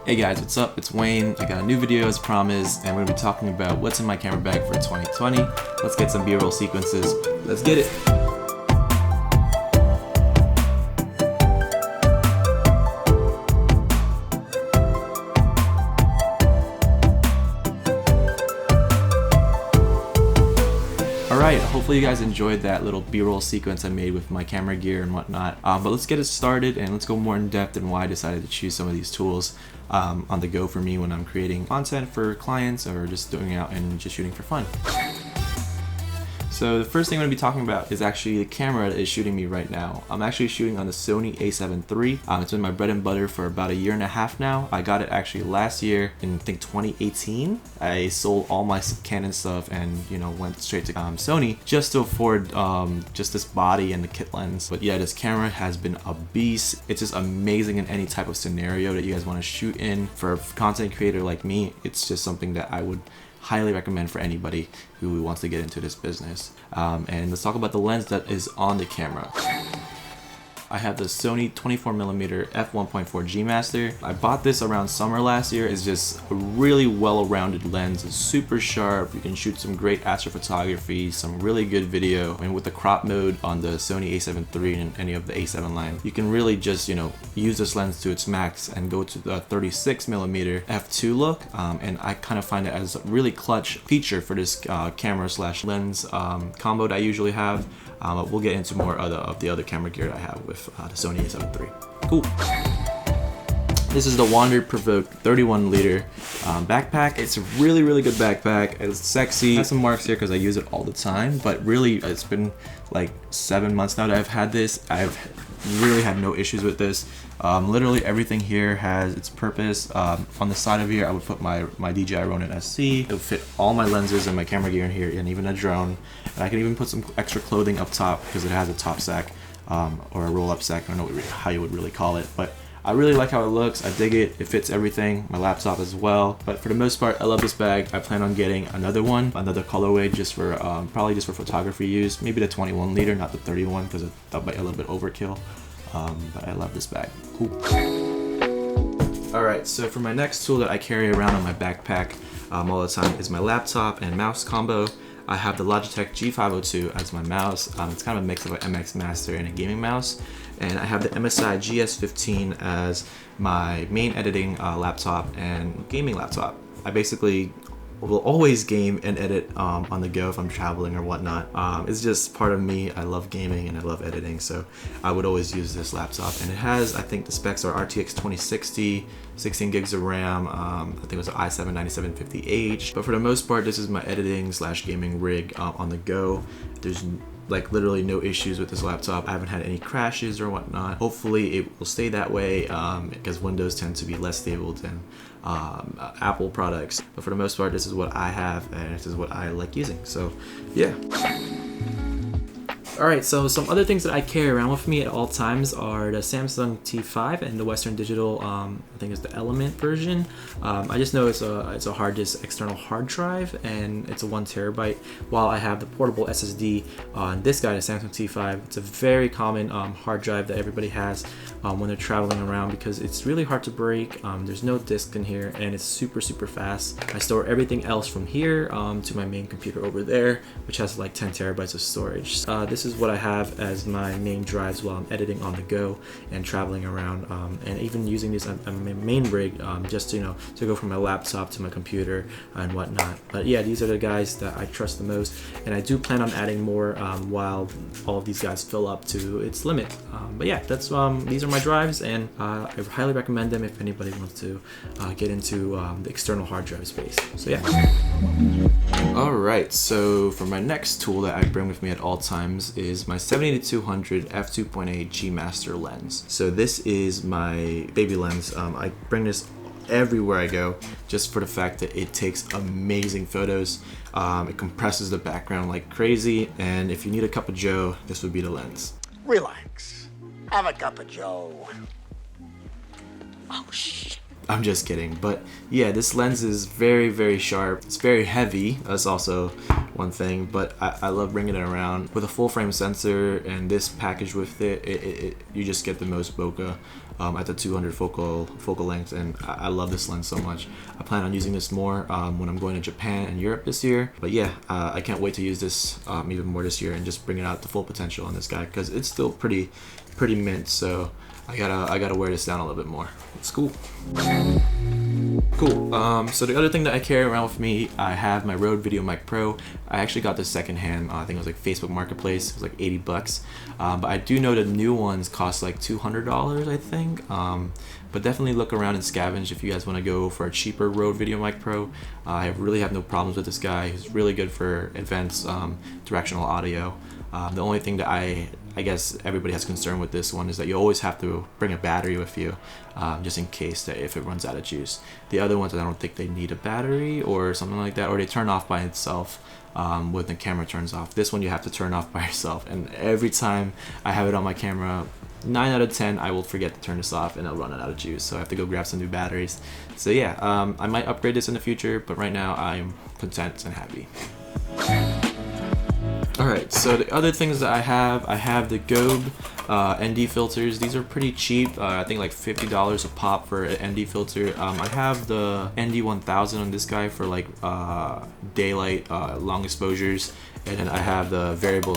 Hey guys, what's up? It's Wayne. I got a new video as promised, and we're gonna be talking about what's in my camera bag for 2020. Let's get some B-roll sequences. Let's get it. Alright, hopefully you guys enjoyed that little B-roll sequence I made with my camera gear and whatnot. But let's get it started and let's go more in depth in why I decided to choose some of these tools on the go for me when I'm creating content for clients or just doing it out and just shooting for fun. So the first thing I'm going to be talking about is actually the camera that is shooting me right now. I'm actually shooting on the Sony a7 III. It's been my bread and butter for about 1.5 years now. I got it actually last year in I think 2018. I sold all my Canon stuff and went straight to Sony just to afford just this body and the kit lens. But yeah, this camera has been a beast. It's just amazing in any type of scenario that you guys want to shoot in. For a content creator like me, it's just something that I would highly recommend for anybody who wants to get into this business. And let's talk about the lens that is on the camera. I have the Sony 24mm f1.4 G Master. I bought this around summer last year. It's just a really well-rounded lens. It's super sharp. You can shoot some great astrophotography, some really good video. And with the crop mode on the Sony a7 III and any of the a7 line, you can really just use this lens to its max and go to the 36mm f2 look. And I kind of find it as a really clutch feature for this camera slash lens combo that I usually have. We'll get into more of the other camera gear that I have with the Sony a7 III. Cool. This is the Wander Provoke 31 liter backpack. It's a really good backpack. It's sexy. It has some marks here because I use it all the time, but really it's been like 7 months now that I've had this. I've really had no issues with this. Literally everything here has its purpose. On the side of here I would put my DJI Ronin SC. It would fit all my lenses and my camera gear in here, and even a drone. And I can even put some extra clothing up top because it has a top sack or a roll-up sack. I don't know how you would really call it, but I really like how it looks. I dig it. It fits everything, my laptop as well. But for the most part, I love this bag. I plan on getting another one, another colorway, just for probably just for photography use. Maybe the 21 liter, not the 31, because that might be a little bit overkill. But I love this bag. Cool. Alright, so for my next tool that I carry around on my backpack all the time is my laptop and mouse combo. I have the Logitech G502 as my mouse. It's kind of a mix of an MX Master and a gaming mouse. And I have the MSI GS15 as my main editing laptop and gaming laptop. I basically will always game and edit on the go if I'm traveling or whatnot. It's just part of me. I love gaming and I love editing, so I would always use this laptop. And it has, I think the specs are RTX 2060, 16 gigs of RAM. I think it was an i7 9750H. But for the most part, this is my editing slash gaming rig on the go. There's like literally no issues with this laptop. I haven't had any crashes or whatnot. Hopefully it will stay that way because Windows tend to be less stable than Apple products. But for the most part, this is what I have and this is what I like using. So yeah. Alright, so some other things that I carry around with me at all times are the Samsung T5 and the Western Digital, I think it's the Element version. I just know it's a hard disk external hard drive and it's a 1 terabyte, while I have the portable SSD on this guy, the Samsung T5. It's a very common hard drive that everybody has when they're traveling around because it's really hard to break. There's no disk in here and it's super fast. I store everything else from here to my main computer over there, which has like 10 terabytes of storage. This is what I have as my main drives while I'm editing on the go and traveling around, and even using this on my main rig just to go from my laptop to my computer and whatnot. But yeah, these are the guys that I trust the most, and I do plan on adding more while all of these guys fill up to its limit. But yeah, that's these are my drives, and I highly recommend them if anybody wants to get into the external hard drive space. So yeah. Alright, so for my next tool that I bring with me at all times is my 70-200 f2.8 G Master lens. So this is my baby lens. I bring this everywhere I go just for the fact that it takes amazing photos. It compresses the background like crazy, and if you need a cup of joe, this would be the lens. Relax. Have a cup of joe. Oh, shit. I'm just kidding. But yeah, this lens is very sharp. It's very heavy. That's also one thing, but I love bringing it around with a full frame sensor, and this package with it, you just get the most bokeh at the 200 focal length, and I love this lens so much. I plan on using this more when I'm going to Japan and Europe this year. But yeah, I can't wait to use this even more this year and just bring it out the full potential on this guy, because it's still pretty mint. So I gotta wear this down a little bit more. It's cool. Cool. So the other thing that I carry around with me, I have my Rode VideoMic Pro. I actually got this secondhand. I think it was like Facebook Marketplace. It was like 80 bucks. But I do know the new ones cost like $200, I think. But definitely look around and scavenge if you guys want to go for a cheaper Rode VideoMic Pro. I really have no problems with this guy. He's really good for advanced directional audio. The only thing that I guess everybody has concern with this one is that you always have to bring a battery with you, just in case that if it runs out of juice. The other ones, I don't think they need a battery or something like that, or they turn off by itself when the camera turns off. This one you have to turn off by yourself, and every time I have it on my camera, 9 out of 10 I will forget to turn this off and I'll run out of juice, so I have to go grab some new batteries. So yeah, I might upgrade this in the future, but right now I'm content and happy. Alright, so the other things that I have the Gobe ND filters. These are pretty cheap. I think like $50 a pop for an ND filter. I have the ND 1000 on this guy for like daylight, long exposures, and then I have the variable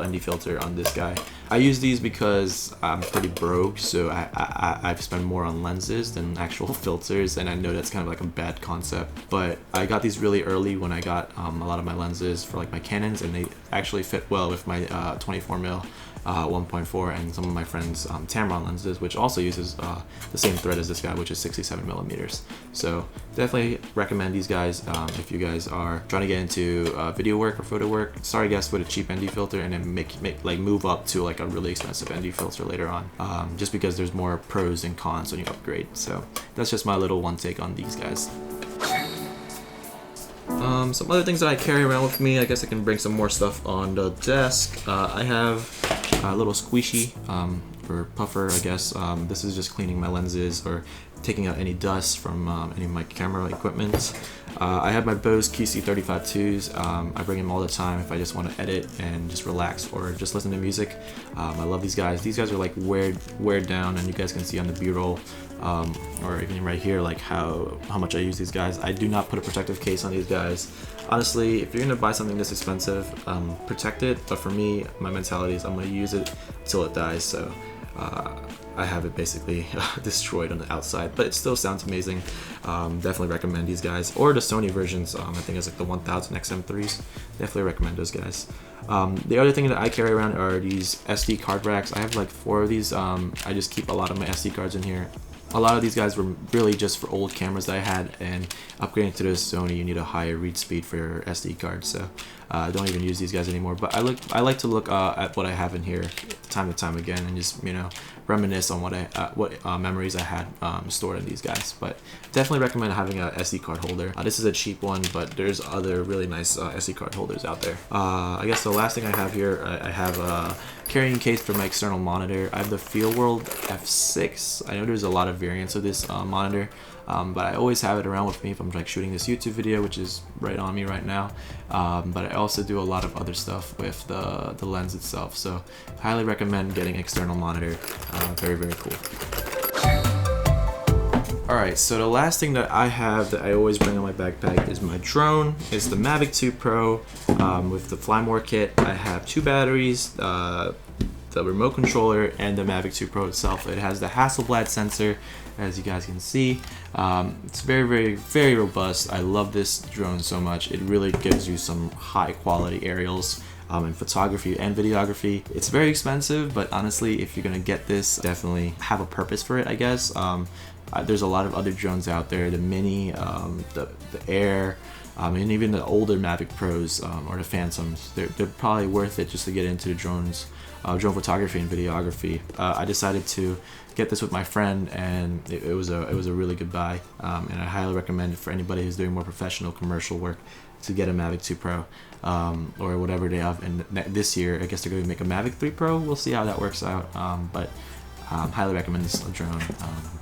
ND filter on this guy. I use these because I'm pretty broke, so I spend more on lenses than actual filters, and I know that's kind of like a bad concept. But I got these really early when I got a lot of my lenses for like my Canons, and they actually fit well with my 24mm 1.4 and some of my friends' Tamron lenses, which also uses the same thread as this guy, which is 67mm. So definitely recommend these guys if you guys are trying to get into video work or photo work. Start, I guess, with a cheap ND filter, and then move up to like a really expensive ND filter later on, just because there's more pros and cons when you upgrade. So that's just my little one take on these guys. Some other things that I carry around with me, I guess I can bring some more stuff on the desk. I have a little squishy or puffer, I guess. This is just cleaning my lenses or taking out any dust from any of my camera equipment. I have my Bose QC35-2s. I bring them all the time if I just want to edit and just relax or just listen to music. I love these guys. These guys are like weared down, and you guys can see on the B-roll or even right here like how much I use these guys. I do not put a protective case on these guys. Honestly, if you're gonna buy something this expensive, protect it. But for me, my mentality is I'm gonna use it till it dies. So I have it basically destroyed on the outside, but it still sounds amazing. Definitely recommend these guys, or the Sony versions. I think it's like the 1000 XM3s. Definitely recommend those guys. The other thing that I carry around are these SD card racks. I have like 4 of these. I just keep a lot of my SD cards in here. A lot of these guys were really just for old cameras that I had, and upgrading to the Sony, you need a higher read speed for your SD card, so I don't even use these guys anymore. But I like to look at what I have in here time to time again, and just, you know, reminisce on what memories I had stored in these guys. But definitely recommend having a SD card holder. This is a cheap one, but there's other really nice SD card holders out there. I guess the last thing I have here, I have a carrying case for my external monitor. I have the Fieldworld F6. I know there's a lot of variants of this monitor, but I always have it around with me if I'm like shooting this YouTube video, which is right on me right now. But I also do a lot of other stuff with the lens itself, so highly recommend getting external monitor. Very cool. Alright, so the last thing that I have that I always bring on my backpack is my drone. It's the Mavic 2 Pro with the Flymore kit. I have 2 batteries, the remote controller, and the Mavic 2 Pro itself. It has the Hasselblad sensor, as you guys can see. It's very robust. I love this drone so much. It really gives you some high quality aerials in photography and videography. It's very expensive, but honestly, if you're gonna get this, definitely have a purpose for it, I guess. There's a lot of other drones out there, the Mini, the Air, and even the older Mavic Pros or the Phantoms. They're probably worth it just to get into the drone photography and videography. I decided to get this with my friend, and it was a really good buy, and I highly recommend it for anybody who's doing more professional commercial work to get a Mavic 2 Pro or whatever they have. And this year, I guess they're going to make a Mavic 3 Pro. We'll see how that works out, but Highly recommend this drone.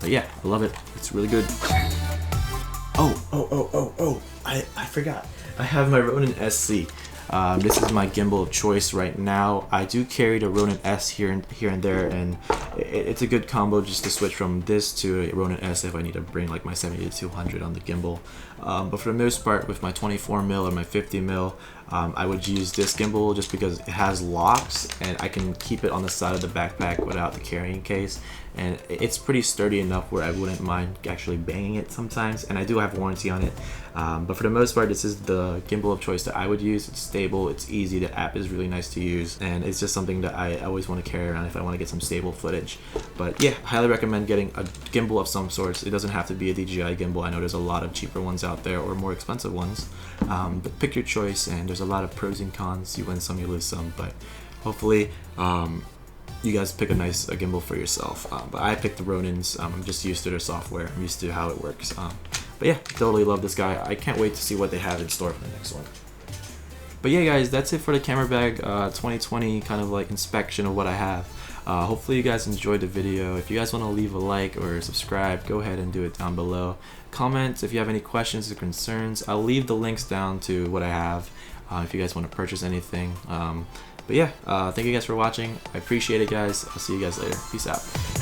But yeah, I love it. It's really good. I forgot. I have my Ronin SC. This is my gimbal of choice right now. I do carry the Ronin S here and there, and it's a good combo just to switch from this to a Ronin S if I need to bring like my 70-200 on the gimbal. But for the most part, with my 24mm or my 50mm, I would use this gimbal just because it has locks and I can keep it on the side of the backpack without the carrying case, and it's pretty sturdy enough where I wouldn't mind actually banging it sometimes, and I do have warranty on it. But for the most part, this is the gimbal of choice that I would use. It's stable, it's easy, the app is really nice to use, and it's just something that I always want to carry around if I want to get some stable footage. But yeah, highly recommend getting a gimbal of some sorts. It doesn't have to be a DJI gimbal. I know there's a lot of cheaper ones out there or more expensive ones, but pick your choice, and there's a lot of pros and cons. You win some, you lose some, but hopefully you guys pick a nice gimbal for yourself. But I picked the Ronins. I'm just used to their software. I'm used to how it works. But yeah, totally love this guy. I can't wait to see what they have in store for the next one. But yeah, guys, that's it for the camera bag 2020 kind of like inspection of what I have. Hopefully you guys enjoyed the video. If you guys want to leave a like or subscribe, go ahead and do it down below. Comment if you have any questions or concerns. I'll leave the links down to what I have if you guys want to purchase anything. But yeah, thank you guys for watching. I appreciate it, guys. I'll see you guys later. Peace out.